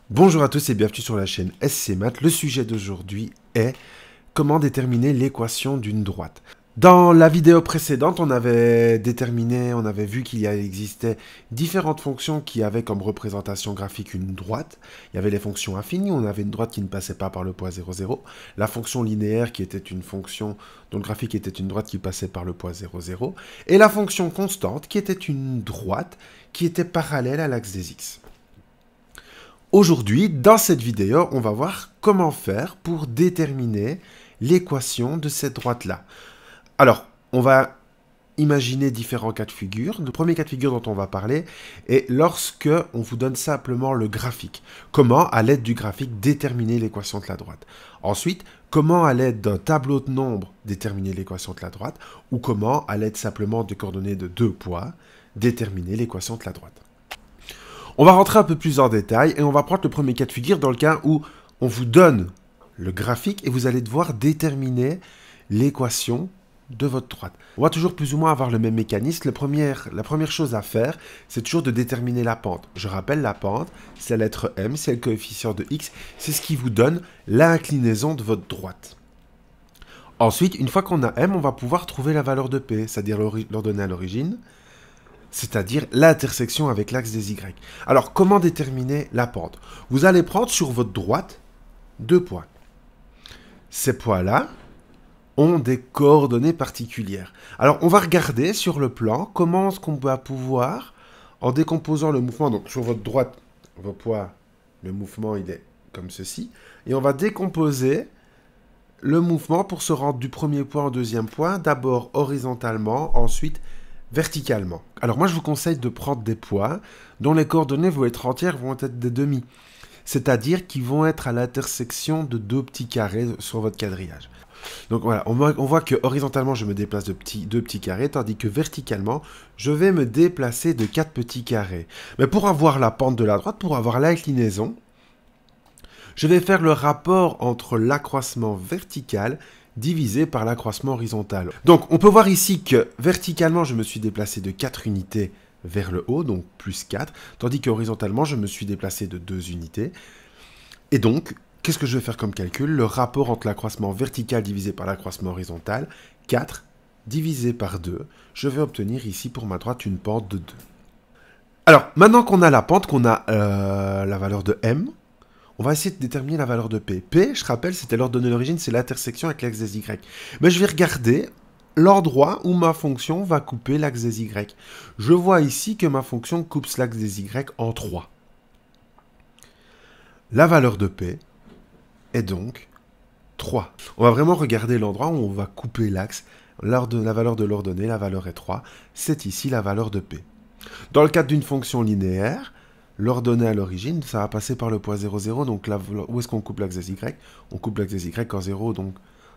Bonjour à tous et bienvenue sur la chaîne SC Math. Le sujet d'aujourd'hui est comment déterminer l'équation d'une droite. Dans la vidéo précédente, on avait vu qu'il existait différentes fonctions qui avaient comme représentation graphique une droite. Il y avait les fonctions infinies, on avait une droite qui ne passait pas par le point 0, 0. La fonction linéaire qui était une fonction dont le graphique était une droite qui passait par le point 0, 0. Et la fonction constante qui était une droite qui était parallèle à l'axe des x. Aujourd'hui, dans cette vidéo, on va voir comment faire pour déterminer l'équation de cette droite-là. Alors, on va imaginer différents cas de figure. Le premier cas de figure dont on va parler est lorsque on vous donne simplement le graphique. Comment, à l'aide du graphique, déterminer l'équation de la droite. Ensuite, comment, à l'aide d'un tableau de nombres, déterminer l'équation de la droite. Ou comment, à l'aide simplement de coordonnées de deux poids, déterminer l'équation de la droite. On va rentrer un peu plus en détail et on va prendre le premier cas de figure dans le cas où on vous donne le graphique et vous allez devoir déterminer l'équation de votre droite. On va toujours plus ou moins avoir le même mécanisme. La première chose à faire, c'est toujours de déterminer la pente. Je rappelle, la pente, c'est la lettre m, c'est le coefficient de x, c'est ce qui vous donne l'inclinaison de votre droite. Ensuite, une fois qu'on a m, on va pouvoir trouver la valeur de p, c'est-à-dire l'ordonnée à l'origine, c'est-à-dire l'intersection avec l'axe des Y. Alors, comment déterminer la pente? Vous allez prendre sur votre droite deux points. Ces points-là ont des coordonnées particulières. Alors, on va regarder sur le plan comment est-ce qu'on va pouvoir, en décomposant le mouvement, donc sur votre droite, vos points, le mouvement, il est comme ceci, et on va décomposer le mouvement pour se rendre du premier point au deuxième point, d'abord horizontalement, ensuite verticalement. Alors moi, je vous conseille de prendre des points dont les coordonnées vont être entières, vont être des demi. C'est-à-dire qu'ils vont être à l'intersection de deux petits carrés sur votre quadrillage. Donc voilà, on voit que horizontalement, je me déplace de deux petits carrés, tandis que verticalement, je vais me déplacer de 4 petits carrés. Mais pour avoir la pente de la droite, pour avoir l'inclinaison, je vais faire le rapport entre l'accroissement vertical divisé par l'accroissement horizontal. Donc, on peut voir ici que verticalement, je me suis déplacé de 4 unités vers le haut, donc plus 4, tandis que horizontalement, je me suis déplacé de 2 unités. Et donc, qu'est-ce que je vais faire comme calcul? Le rapport entre l'accroissement vertical divisé par l'accroissement horizontal, 4 divisé par 2, je vais obtenir ici pour ma droite une pente de 2. Alors, maintenant qu'on a la pente, qu'on a la valeur de m, on va essayer de déterminer la valeur de P. P, je rappelle, c'était l'ordonnée d'origine, c'est l'intersection avec l'axe des Y. Mais je vais regarder l'endroit où ma fonction va couper l'axe des Y. Je vois ici que ma fonction coupe l'axe des Y en 3. La valeur de P est donc 3. On va vraiment regarder l'endroit où on va couper l'axe. La valeur de l'ordonnée, la valeur est 3. C'est ici la valeur de P. Dans le cadre d'une fonction linéaire, l'ordonnée à l'origine, ça va passer par le point 0, 0. Donc là, où est-ce qu'on coupe l'axe des Y? On coupe l'axe des Y en 0. Donc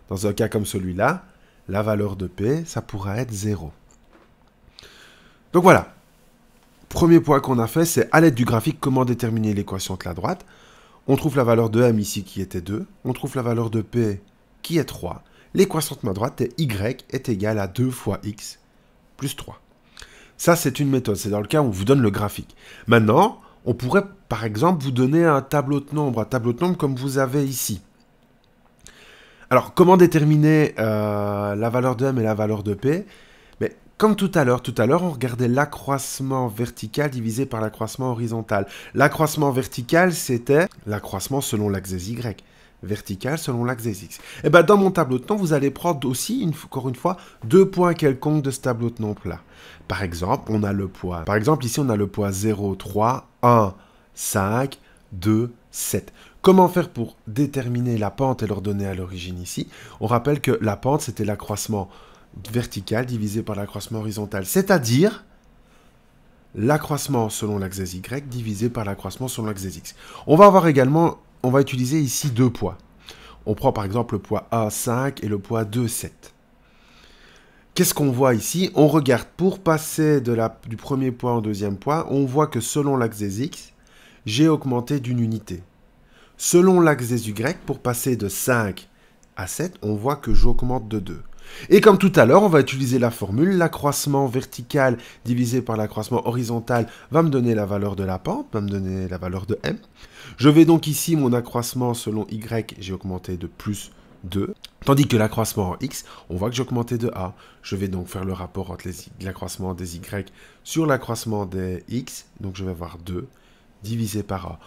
dans un cas comme celui-là, la valeur de P, ça pourra être 0. Donc voilà. Premier point qu'on a fait, c'est à l'aide du graphique, comment déterminer l'équation de la droite. On trouve la valeur de M ici qui était 2. On trouve la valeur de P qui est 3. L'équation de ma droite est Y est égale à 2 fois X plus 3. Ça, c'est une méthode. C'est dans le cas où on vous donne le graphique. Maintenant, on pourrait, par exemple, vous donner un tableau de nombres comme vous avez ici. Alors, comment déterminer la valeur de M et la valeur de P? Mais comme tout à l'heure, on regardait l'accroissement vertical divisé par l'accroissement horizontal. L'accroissement vertical, c'était l'accroissement selon l'axe des Y. Vertical selon l'axe des X. Et bien, dans mon tableau de nombres, vous allez prendre aussi, encore une fois, deux points quelconques de ce tableau de nombres-là. Par exemple, on a le poids. Par exemple, ici, on a le poids 0, 3, 1, 5, 2, 7. Comment faire pour déterminer la pente et l'ordonnée à l'origine ici? On rappelle que la pente, c'était l'accroissement vertical divisé par l'accroissement horizontal. C'est-à-dire l'accroissement selon l'axe des Y divisé par l'accroissement selon l'axe des X. On va utiliser ici deux poids. On prend par exemple le poids A5 et le poids 2, 7. Qu'est-ce qu'on voit ici? On regarde pour passer du premier point au deuxième point, on voit que selon l'axe des X, j'ai augmenté d'une unité. Selon l'axe des Y, pour passer de 5 à 7, on voit que j'augmente de 2. Et comme tout à l'heure, on va utiliser la formule, l'accroissement vertical divisé par l'accroissement horizontal va me donner la valeur de la pente, va me donner la valeur de m. Je vais donc ici, mon accroissement selon y, j'ai augmenté de plus 2, tandis que l'accroissement en x, on voit que j'ai augmenté de a. Je vais donc faire le rapport entre l'accroissement des y sur l'accroissement des x, donc je vais avoir 2 divisé par a.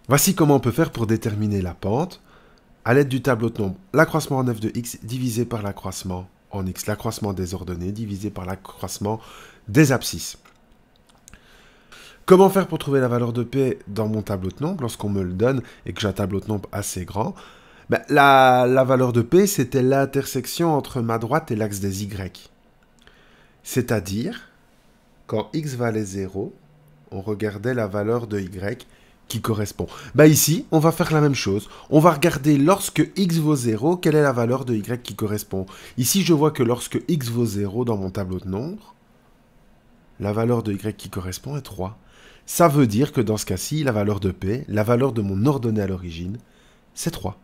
Voici comment on peut faire pour déterminer la pente à l'aide du tableau de nombres. L'accroissement en f de x divisé par l'accroissement en x, l'accroissement des ordonnées divisé par l'accroissement des abscisses. Comment faire pour trouver la valeur de P dans mon tableau de nombres lorsqu'on me le donne et que j'ai un tableau de nombres assez grand? Ben, la valeur de P, c'était l'intersection entre ma droite et l'axe des Y. C'est-à-dire, quand x valait 0, on regardait la valeur de Y qui correspond. Ben ici, on va faire la même chose. On va regarder lorsque x vaut 0, quelle est la valeur de Y qui correspond. Ici, je vois que lorsque x vaut 0 dans mon tableau de nombres, la valeur de Y qui correspond est 3. Ça veut dire que dans ce cas-ci, la valeur de P, la valeur de mon ordonnée à l'origine, c'est 3.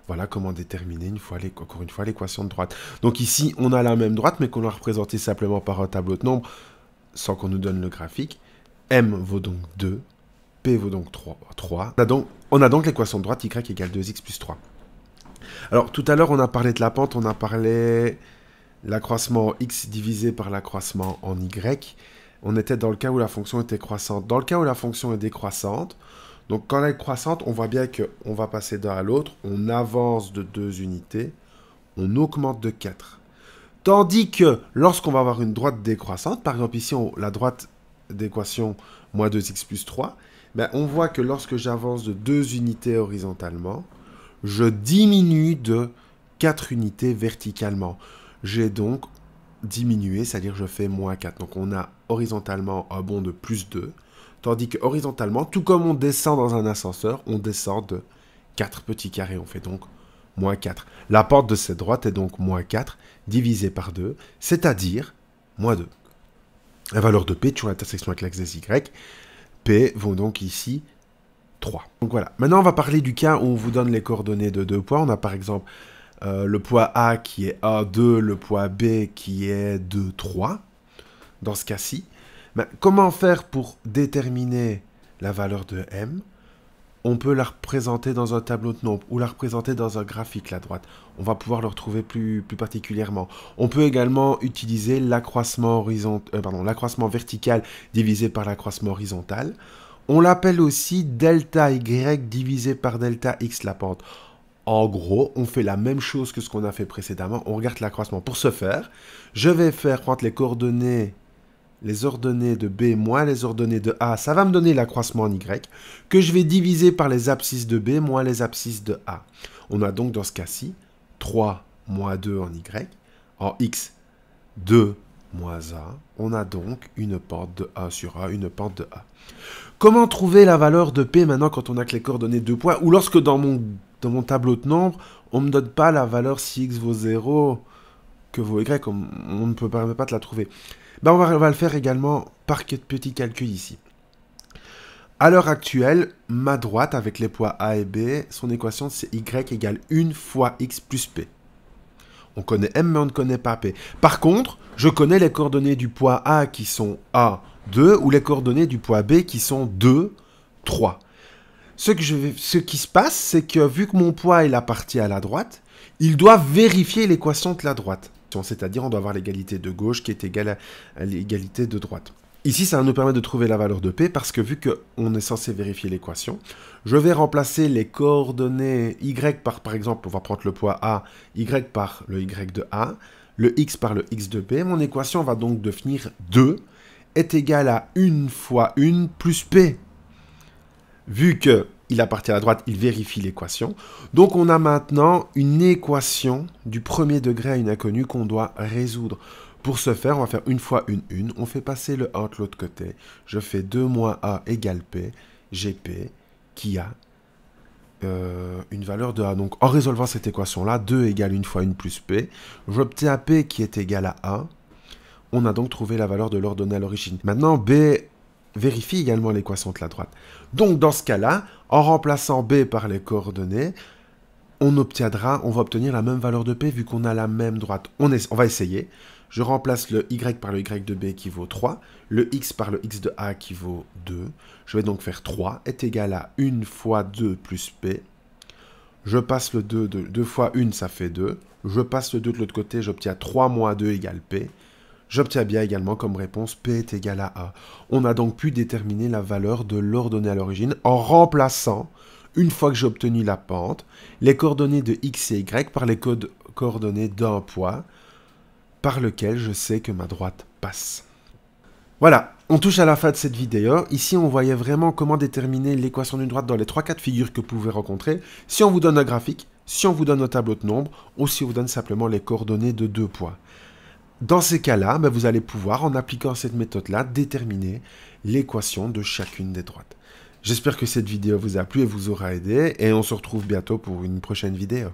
Voilà comment déterminer encore une fois l'équation de droite. Donc ici, on a la même droite, mais qu'on l'a représentée simplement par un tableau de nombres, sans qu'on nous donne le graphique. M vaut donc 2, P vaut donc 3. On a donc l'équation de droite, Y égale 2x plus 3. Alors, tout à l'heure, on a parlé de la pente, on a parlé l'accroissement x divisé par l'accroissement en y. On était dans le cas où la fonction était croissante. Dans le cas où la fonction est décroissante, donc quand elle est croissante, on voit bien qu'on va passer d'un à l'autre, on avance de 2 unités, on augmente de 4. Tandis que lorsqu'on va avoir une droite décroissante, par exemple ici, la droite d'équation moins 2x plus 3, ben on voit que lorsque j'avance de 2 unités horizontalement, je diminue de 4 unités verticalement. J'ai donc diminué, c'est-à-dire je fais moins 4. Donc on a horizontalement un bond de plus 2, tandis que horizontalement, tout comme on descend dans un ascenseur, on descend de 4 petits carrés. On fait donc moins 4. La pente de cette droite est donc moins 4 divisé par 2, c'est-à-dire moins 2. La valeur de P, toujours l'intersection avec l'axe des Y, P vaut donc ici 3. Donc voilà. Maintenant, on va parler du cas où on vous donne les coordonnées de 2 poids. On a par exemple le poids A qui est A2, le poids B qui est 2, 3. Dans ce cas-ci, comment faire pour déterminer la valeur de M? On peut la représenter dans un tableau de nombres ou la représenter dans un graphique, la droite. On va pouvoir le retrouver plus particulièrement. On peut également utiliser l'accroissement vertical divisé par l'accroissement horizontal. On l'appelle aussi delta Y divisé par delta X, la pente. En gros, on fait la même chose que ce qu'on a fait précédemment. On regarde l'accroissement. Pour ce faire, je vais prendre les ordonnées de B moins les ordonnées de A. Ça va me donner l'accroissement en Y, que je vais diviser par les abscisses de B moins les abscisses de A. On a donc dans ce cas-ci 3 moins 2 en Y. En X, 2 moins A. On a donc une pente de A sur A, une pente de A. Comment trouver la valeur de P maintenant quand on a que les coordonnées 2 points ou lorsque dans mon tableau de nombres, on ne me donne pas la valeur si X vaut 0 que vaut Y, on ne peut pas te la trouver. Ben on va le faire également par petit calcul ici. À l'heure actuelle, ma droite avec les poids A et B, son équation c'est Y égale 1 fois X plus P. On connaît M mais on ne connaît pas P. Par contre, je connais les coordonnées du poids A qui sont A, 2 ou les coordonnées du poids B qui sont 2, 3. Ce qui se passe, c'est que vu que mon poids est la partie à la droite, il doit vérifier l'équation de la droite. C'est-à-dire, on doit avoir l'égalité de gauche qui est égale à l'égalité de droite. Ici, ça va nous permettre de trouver la valeur de P parce que vu qu'on est censé vérifier l'équation, je vais remplacer les coordonnées Y par exemple, on va prendre le poids A, Y par le Y de A, le X par le X de B. Mon équation va donc devenir 2 est égale à 1 fois 1 plus P. Vu qu'il appartient à la droite, il vérifie l'équation. Donc on a maintenant une équation du premier degré à une inconnue qu'on doit résoudre. Pour ce faire, on va faire 1 fois 1, 1. On fait passer le 1 de l'autre côté. Je fais 2 moins A égale P. J'ai P qui a une valeur de A. Donc en résolvant cette équation-là, 2 égale 1 fois 1 plus P. J'obtiens P qui est égal à A. On a donc trouvé la valeur de l'ordonnée à l'origine. Maintenant, B vérifie également l'équation de la droite. Donc, dans ce cas-là, en remplaçant B par les coordonnées, on va obtenir la même valeur de P vu qu'on a la même droite. On va essayer. Je remplace le Y par le Y de B qui vaut 3, le X par le X de A qui vaut 2. Je vais donc faire 3 est égal à 1 fois 2 plus P. Je passe le 2, 2 fois 1, ça fait 2. Je passe le 2 de l'autre côté, j'obtiens 3 moins 2 égale P. J'obtiens bien également comme réponse P est égal à A. On a donc pu déterminer la valeur de l'ordonnée à l'origine en remplaçant, une fois que j'ai obtenu la pente, les coordonnées de X et Y par les coordonnées d'un point par lequel je sais que ma droite passe. Voilà, on touche à la fin de cette vidéo. Ici, on voyait vraiment comment déterminer l'équation d'une droite dans les 3 cas de figure que vous pouvez rencontrer. Si on vous donne un graphique, si on vous donne un tableau de nombres, ou si on vous donne simplement les coordonnées de 2 points. Dans ces cas-là, vous allez pouvoir, en appliquant cette méthode-là, déterminer l'équation de chacune des droites. J'espère que cette vidéo vous a plu et vous aura aidé, et on se retrouve bientôt pour une prochaine vidéo.